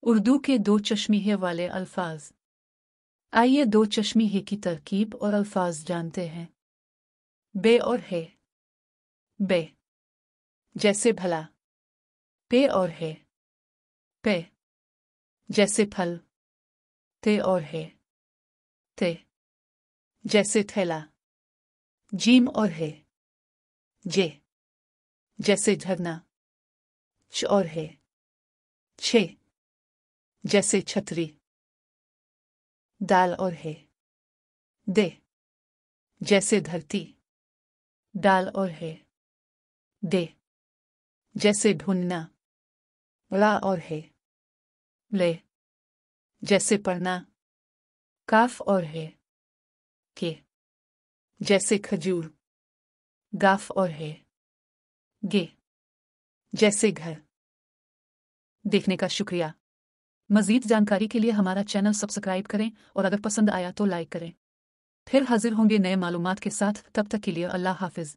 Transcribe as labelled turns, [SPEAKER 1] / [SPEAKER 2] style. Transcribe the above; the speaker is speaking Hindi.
[SPEAKER 1] उर्दू के दो चश्मीहे वाले अल्फाज। आइए दो चश्मीहे की तरकीब और अल्फाज जानते हैं। बे और है। बे जैसे भला। पे और है। पे जैसे फल। ते और है। ते जैसे थैला। जीम और है। जे जैसे झरना। च और है। छे जैसे छतरी। दाल और है। दे जैसे धरती। डाल और है। दे जैसे ढूंढना। ला और है। ले जैसे पढ़ना। काफ और है। के जैसे खजूर। गाफ और है। गे जैसे घर। देखने का शुक्रिया। मज़ीद जानकारी के लिए हमारा चैनल सब्सक्राइब करें और अगर पसंद आया तो लाइक करें। फिर हाजिर होंगे नए मालूमात के साथ, तब तक के लिए अल्लाह हाफिज़।